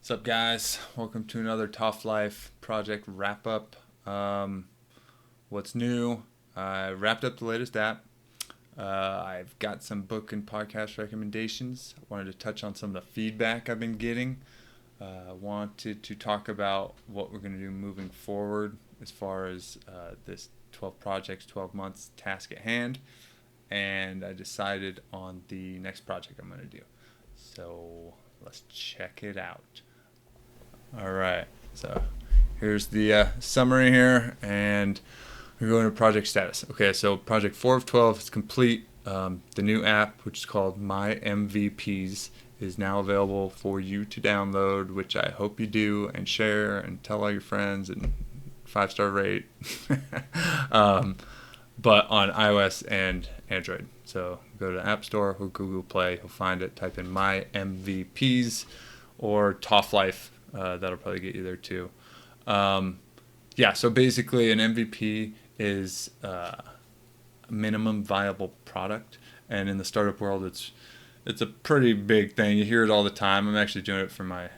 What's up, guys? Welcome to another TaufLife project wrap up. What's new? I wrapped up the latest app. I've got some book and podcast recommendations. I wanted to touch on some of the feedback I've been getting. Wanted to talk about what we're going to do moving forward as far as this 12 projects, 12 months task at hand. And I decided on the next project I'm going to do. So let's check it out. All right, so here's the summary here, and we're going to project status. Okay, so project 4 of 12 is complete. The new app, which is called My MVPs, is now available for you to download, which I hope you do and share and tell all your friends and 5-star rate. But on iOS and Android. So go to App Store or Google Play, you'll find it. Type in My MVPs or TaufLife. That'll probably get you there too. Yeah, so basically an MVP is a minimum viable product, and in the startup world, it's a pretty big thing. You hear it all the time. I'm actually doing it for my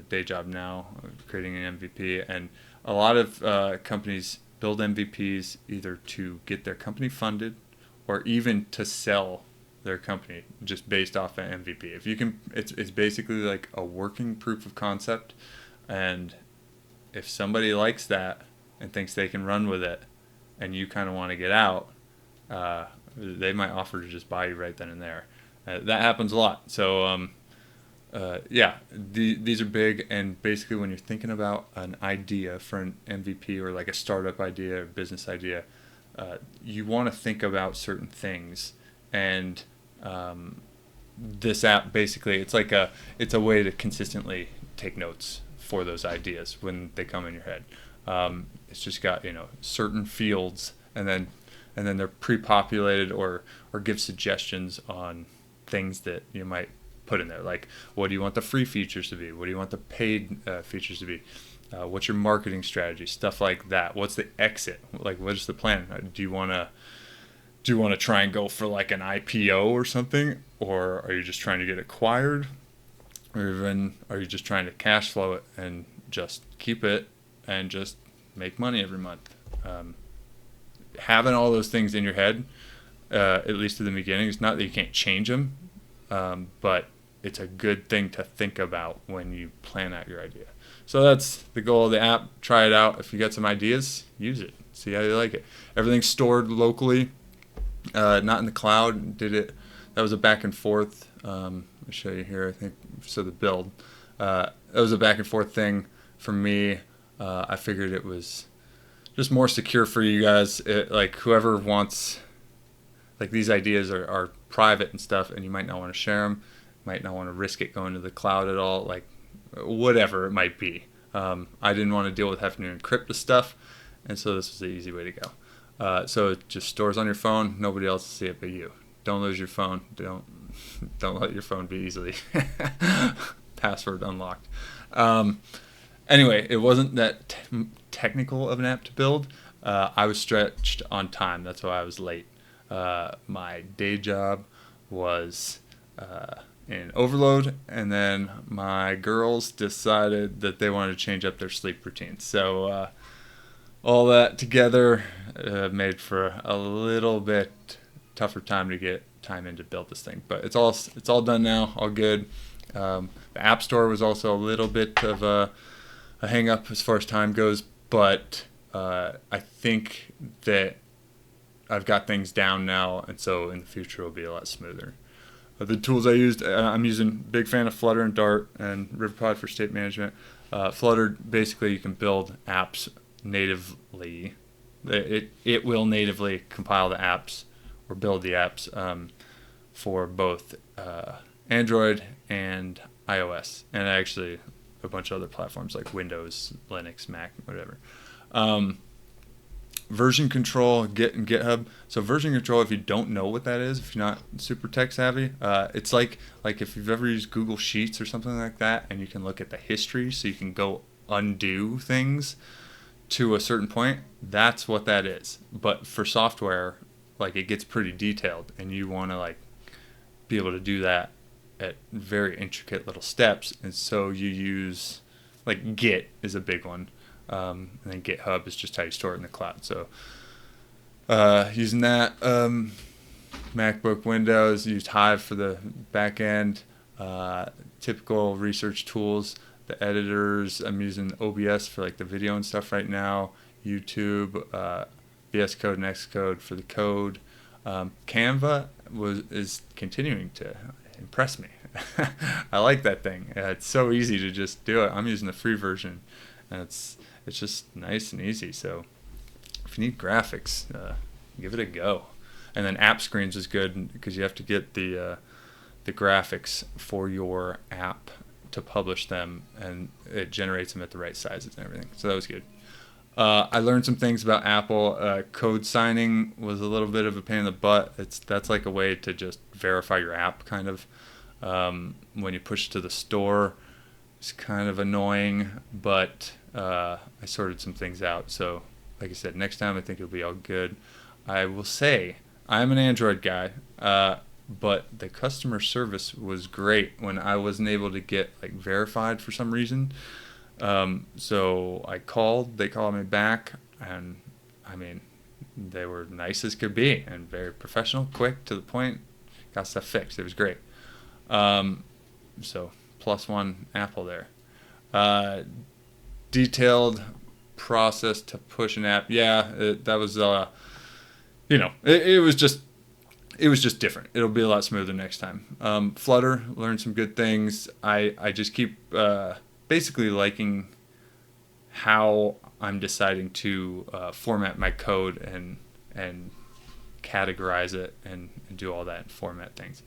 day job now, creating an MVP, and a lot of companies build MVPs either to get their company funded or even to sell their company just based off an MVP. If you can, it's basically like a working proof of concept, and if somebody likes that and thinks they can run with it, and you kind of want to get out, they might offer to just buy you right then and there. That happens a lot. So yeah, these are big, and basically when you're thinking about an idea for an MVP or like a startup idea or business idea, you want to think about certain things, and this app basically it's a way to consistently take notes for those ideas when they come in your head. It's just got certain fields, and then they're pre-populated or give suggestions on things that you might put in there. Like, what do you want the free features to be? What do you want the paid features to be? What's your marketing strategy? Stuff like that. What's the exit? Like, what is the plan? Do you want to try and go for like an IPO or something, or are you just trying to get acquired, or even are you just trying to cash flow it and just keep it and just make money every month? Having all those things in your head, at least at the beginning, it's not that you can't change them, but it's a good thing to think about when you plan out your idea. So that's the goal of the app. Try it out. If you got some ideas, use it. See how you like it. Everything's stored locally, not in the cloud. That was a back and forth. I'll show you here, I think. So the build. That was a back and forth thing for me. I figured it was just more secure for you guys. Like, whoever wants, like, these ideas are private and stuff, and you might not want to share them, might not want to risk it going to the cloud at all, like whatever it might be. I didn't want to deal with having to encrypt the stuff, and so this was the easy way to go. So it just stores on your phone. Nobody else will see it but you. Don't lose your phone. Don't let your phone be easily password unlocked. Anyway, it wasn't that technical of an app to build. I was stretched on time. That's why I was late. My day job was in overload, and then my girls decided that they wanted to change up their sleep routine. So all that together made for a little bit tougher time to get time in to build this thing. But it's all done now, all good. The App Store was also a little bit of a hang up as far as time goes, but I think that I've got things down now, and so in the future it'll be a lot smoother. The tools I used, I'm using, big fan of Flutter and Dart and Riverpod for state management. Flutter, basically you can build apps natively. It will natively compile the apps or build the apps for both Android and iOS, and actually a bunch of other platforms like Windows, Linux, Mac, whatever. Version control, Git and GitHub. So version control, if you don't know what that is, if you're not super tech savvy, it's like if you've ever used Google Sheets or something like that, and you can look at the history, so you can go undo things to a certain point. That's what that is. But for software, like, it gets pretty detailed, and you want to like be able to do that at very intricate little steps, and so you use like Git is a big one, and then GitHub is just how you store it in the cloud. So using that, MacBook, Windows, used Hive for the back end, typical research tools, the editors. I'm using OBS for like the video and stuff right now, YouTube, VS Code and Xcode for the code. Canva is continuing to impress me. I like that thing. It's so easy to just do it. I'm using the free version, and it's just nice and easy. So if you need graphics, give it a go. And then app screens is good because you have to get the graphics for your app to publish them, and it generates them at the right sizes and everything. So that was good. I learned some things about Apple. Code signing was a little bit of a pain in the butt. That's like a way to just verify your app, kind of. When you push to the store, it's kind of annoying, but I sorted some things out. So, like I said, next time I think it'll be all good. I will say I'm an Android guy, but the customer service was great when I wasn't able to get like verified for some reason. So I called, they called me back, and I mean, they were nice as could be and very professional, quick, to the point, got stuff fixed. It was great. So +1 Apple there. Detailed process to push an app. Yeah, that was, it was just different. It'll be a lot smoother next time. Flutter, learned some good things. I just keep basically liking how I'm deciding to format my code and categorize it and do all that and format things.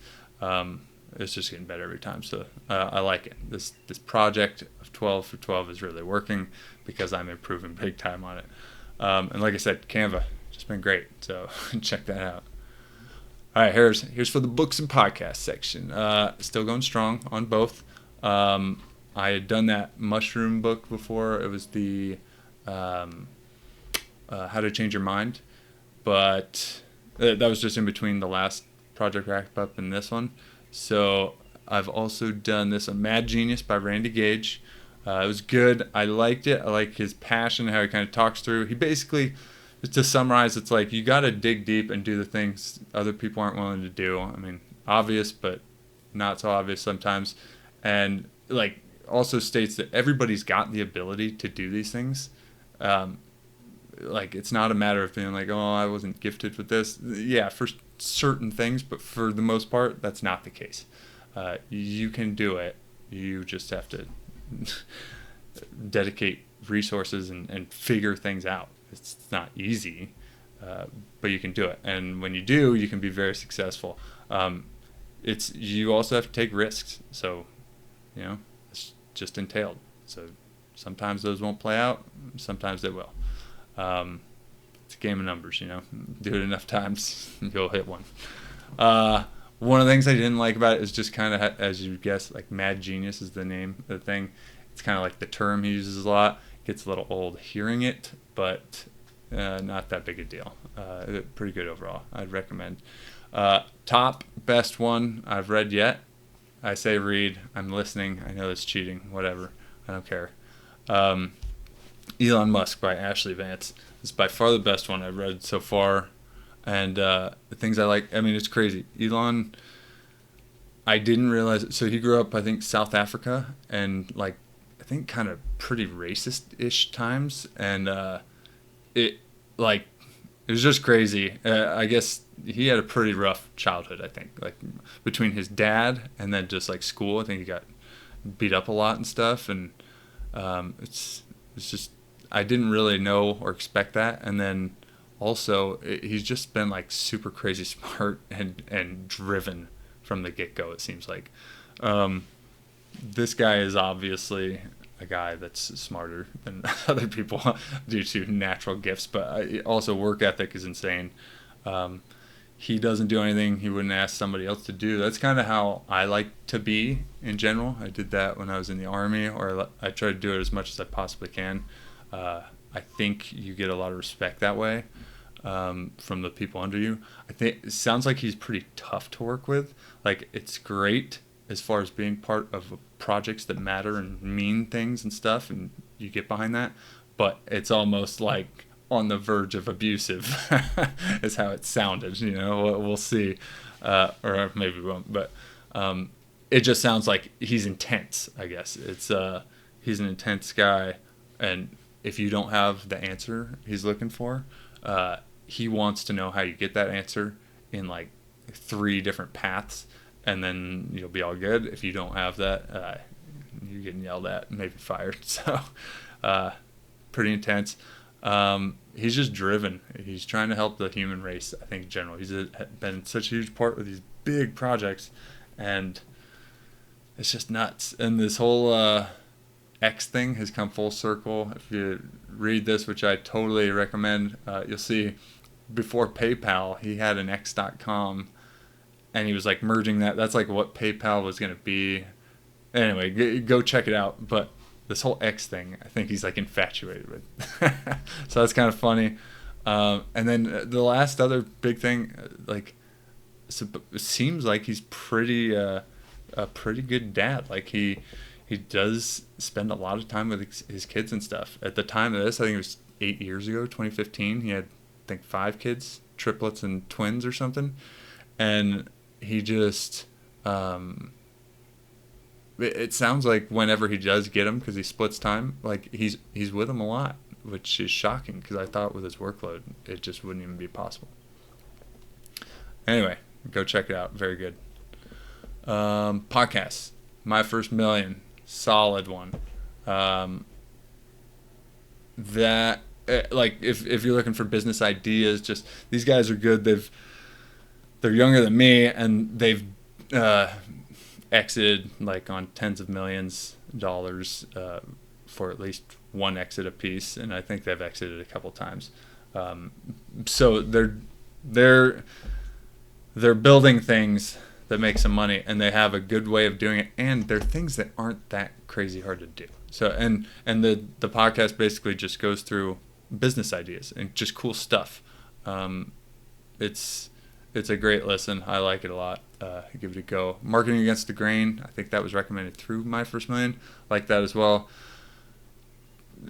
It's just getting better every time, so I like it. This project of 12 for 12 is really working because I'm improving big time on it. And like I said, Canva just been great, so check that out. All right, here's for the books and podcast section. Still going strong on both. I had done that mushroom book before. It was the How to Change Your Mind, but that was just in between the last project wrap up and this one. So I've also done this, A Mad Genius by Randy Gage. It was good. I liked it. I like his passion, how he kind of talks through. He basically, just to summarize, it's like you got to dig deep and do the things other people aren't willing to do. I mean, obvious, but not so obvious sometimes. And like also states that everybody's got the ability to do these things. Like it's not a matter of being like, oh, I wasn't gifted with this. Yeah, for certain things, but for the most part, that's not the case. You can do it. You just have to dedicate resources and figure things out. It's not easy, but you can do it. And when you do, you can be very successful. You also have to take risks. So, it's just entailed. So sometimes those won't play out. Sometimes they will. It's a game of numbers, Do it enough times, you'll hit one. One of the things I didn't like about it is just kind of, as you guess, like Mad Genius is the name of the thing. It's kind of like the term he uses a lot. Gets a little old hearing it, but not that big a deal. Pretty good overall. I'd recommend. Top best one I've read yet. I say read. I'm listening. I know it's cheating. Whatever. I don't care. Elon Musk by Ashley Vance. It's by far the best one I've read so far. And the things I like, I mean, it's crazy. Elon, I didn't realize, so he grew up, I think, South Africa, and like, I think kind of pretty racist-ish times. And it was just crazy. I guess he had a pretty rough childhood, I think, like between his dad and then just like school. I think he got beat up a lot and stuff. And it's just, I didn't really know or expect that. And then also he's just been like super crazy smart and driven from the get-go, it seems like. This guy is obviously a guy that's smarter than other people due to natural gifts, but also work ethic is insane. He doesn't do anything he wouldn't ask somebody else to do. That's kind of how I like to be in general. I did that when I was in the Army, or I try to do it as much as I possibly can. I think you get a lot of respect that way from the people under you. I think it sounds like he's pretty tough to work with. Like, it's great as far as being part of projects that matter and mean things and stuff, and you get behind that. But it's almost like on the verge of abusive, is how it sounded. We'll see, or maybe we won't. But it just sounds like he's intense. I guess he's an intense guy, and if you don't have the answer he's looking for, he wants to know how you get that answer in like 3 different paths, and then you'll be all good. If you don't have that, you're getting yelled at and maybe fired. So pretty intense. He's just driven. He's trying to help the human race, I think, in general. He's been such a huge part of these big projects, and it's just nuts. And this whole X thing has come full circle. If you read this, which I totally recommend, you'll see before PayPal, he had an X.com, and he was like merging that. That's like what PayPal was going to be. Anyway, go check it out. But this whole X thing, I think he's like infatuated with. So that's kind of funny. And then the last other big thing, like, it seems like he's a pretty good dad. Like he does spend a lot of time with his kids and stuff. At the time of this, I think it was 8 years ago, 2015. He had, I think, 5 kids, triplets and twins or something. And he just, it sounds like whenever he does get them, because he splits time, like he's with them a lot, which is shocking because I thought with his workload, it just wouldn't even be possible. Anyway, go check it out. Very good. Podcasts. My First Million. Solid one. That like if you're looking for business ideas, just these guys are good. They're younger than me, and they've exited like on tens of millions dollars for at least one exit apiece, and I think they've exited a couple times. So they're building things that make some money, and they have a good way of doing it, and they're things that aren't that crazy hard to do. So and the podcast basically just goes through business ideas and just cool stuff. It's a great listen. I like it a lot. Give it a go. Marketing Against the Grain, I think that was recommended through My First Million. Like that as well.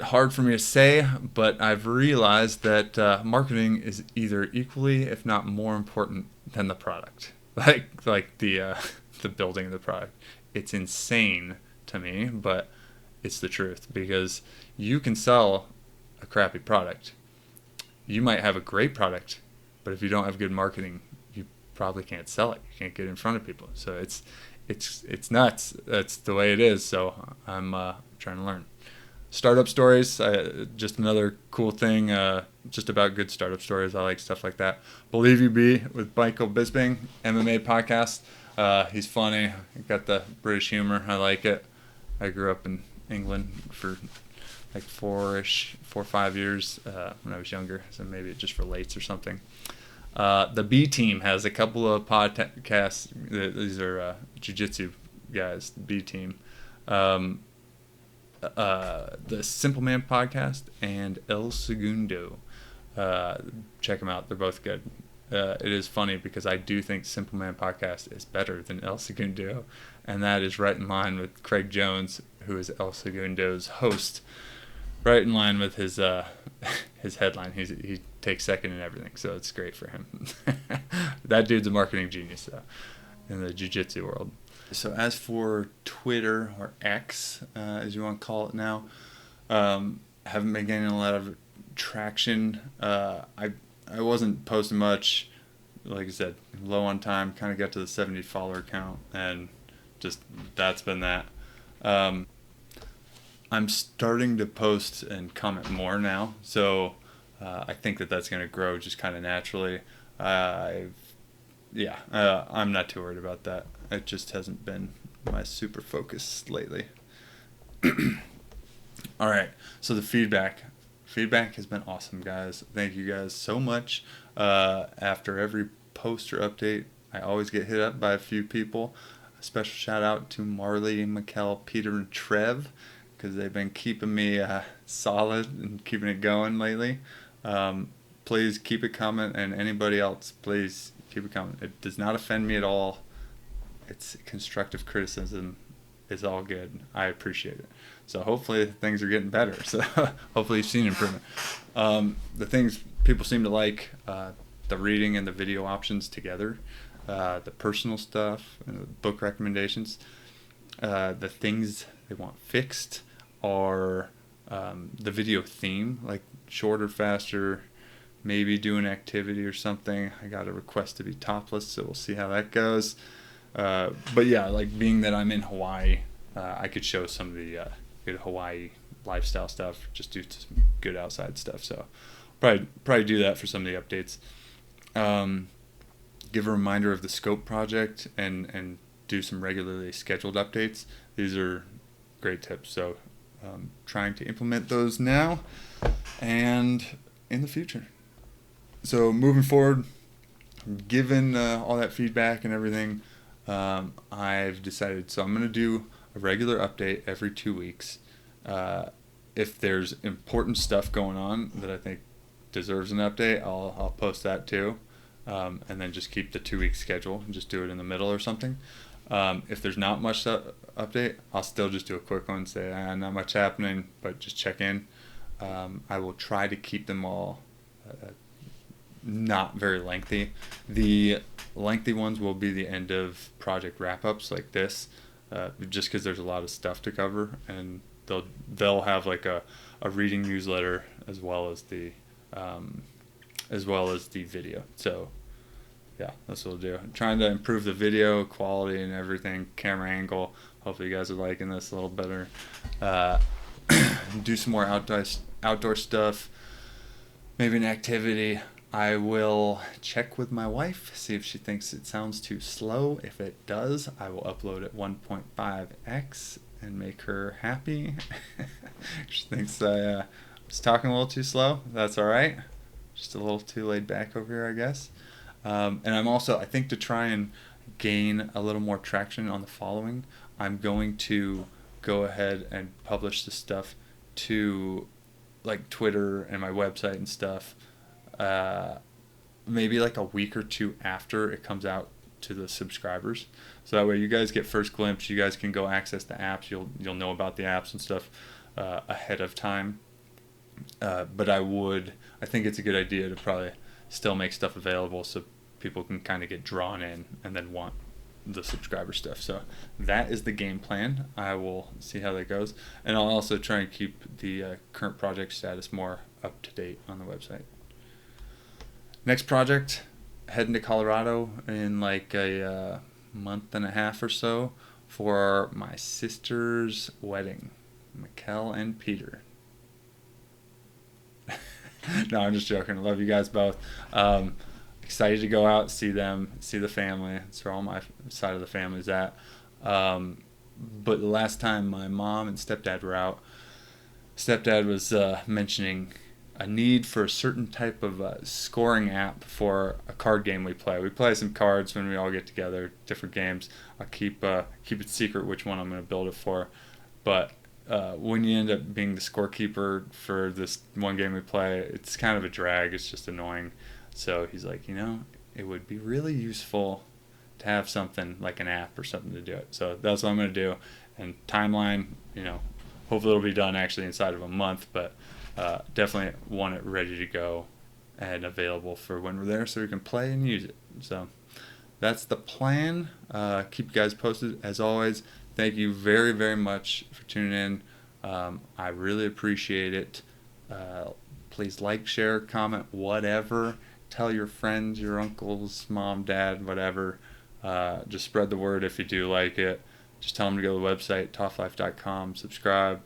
Hard for me to say, but I've realized that marketing is either equally, if not more important than the product. Like the building of the product. It's insane to me, but it's the truth, because you can sell a crappy product. You might have a great product, but if you don't have good marketing, you probably can't sell it. You can't get in front of people. So it's nuts. That's the way it is. So I'm trying to learn. Startup stories, just another cool thing, just about good startup stories. I like stuff like that. Believe You Be with Michael Bisping, MMA podcast. He's funny. Got the British humor. I like it. I grew up in England for like 4 or 5 years when I was younger, so maybe it just relates or something. The B Team has a couple of podcasts. These are jiu-jitsu guys, the B Team. The Simple Man podcast and El Segundo. Check them out. They're both good. It is funny because I do think Simple Man podcast is better than El Segundo, and that is right in line with Craig Jones, who is El Segundo's host. Right in line with his headline. He takes second in everything, so it's great for him. That dude's a marketing genius, though, in the jiu-jitsu world. So as for Twitter, or X, as you want to call it now, haven't been getting a lot of traction. I wasn't posting much. Like I said, low on time. Kind of got to the 70 follower count, and just that's been that. I'm starting to post and comment more now, so I think that's going to grow just kind of naturally. I'm not too worried about that. It just hasn't been my super focus lately. All right, so the feedback has been awesome, guys. Thank you guys so much. After every post or update, I always get hit up by a few people. A special shout out to Marley, Mikkel, Peter, and Trev, because they've been keeping me solid and keeping it going lately. Please keep it coming, and anybody else, please keep it coming. It does not offend me at all. it's constructive criticism is all good. I appreciate it. So hopefully things are getting better. So hopefully you've seen improvement. The things people seem to like, the reading and the video options together, the personal stuff, book recommendations, the things they want fixed are the video theme, like shorter, faster, maybe do an activity or something. I got a request to be topless, so we'll see how that goes. But yeah, like being that I'm in Hawaii, I could show some of the good Hawaii lifestyle stuff, just do some good outside stuff. So probably do that for some of the updates. Give a reminder of the scope project and do some regularly scheduled updates. These are great tips. So trying to implement those now and in the future. So moving forward, given all that feedback and everything, I've decided, so I'm going to do a regular update every 2 weeks. If there's important stuff going on that I think deserves an update, I'll post that too. And then just keep the 2 week schedule and just do it in the middle or something. If there's not much update, I'll still just do a quick one, say not much happening, but just check in. I will try to keep them all not very lengthy. The lengthy ones will be the end of project wrap-ups like this, just because there's a lot of stuff to cover, and they'll have like a reading newsletter as well as the video. So yeah, that's what we'll do. I'm trying to improve the video quality and everything, camera angle. Hopefully you guys are liking this a little better. Do some more outdoor stuff, maybe an activity. I will check with my wife, see if she thinks it sounds too slow. If it does, I will upload at 1.5x and make her happy. She thinks I was talking a little too slow. That's all right. Just a little too laid back over here, I guess. And I'm also, I think, to try and gain a little more traction on the following, I'm going to go ahead and publish the stuff to like Twitter and my website and stuff, maybe like a week or two after it comes out to the subscribers. So that way you guys get first glimpse. You guys can go access the apps. You'll know about the apps and stuff ahead of time. But I think it's a good idea to probably still make stuff available so people can kind of get drawn in and then want the subscriber stuff. So that is the game plan. I will see how that goes, and I'll also try and keep the current project status more up to date on the website. Next project, heading to Colorado in like a month and a half or so for my sister's wedding, Mikkel and Peter. No, I'm just joking. I love you guys both. Excited to go out, see them, see the family. That's where all my side of the family's at. But the last time my mom and stepdad were out, stepdad was mentioning a need for a certain type of scoring app for a card game we play. We play some cards when we all get together, different games. I'll keep it secret which one I'm going to build it for. But when you end up being the scorekeeper for this one game we play, it's kind of a drag. It's just annoying. So he's like, it would be really useful to have something like an app or something to do it. So that's what I'm going to do. And timeline, hopefully it'll be done actually inside of a month, but definitely want it ready to go and available for when we're there so we can play and use it. So that's the plan. Keep you guys posted. As always, thank you very, very much for tuning in. I really appreciate it. Please like, share, comment, whatever. Tell your friends, your uncles, mom, dad, whatever. Just spread the word if you do like it. Just tell them to go to the website, TaufLife.com, subscribe.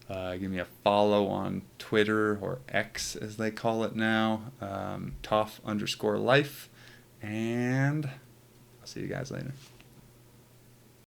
Give me a follow on Twitter, or X as they call it now, Tauf_life. And I'll see you guys later.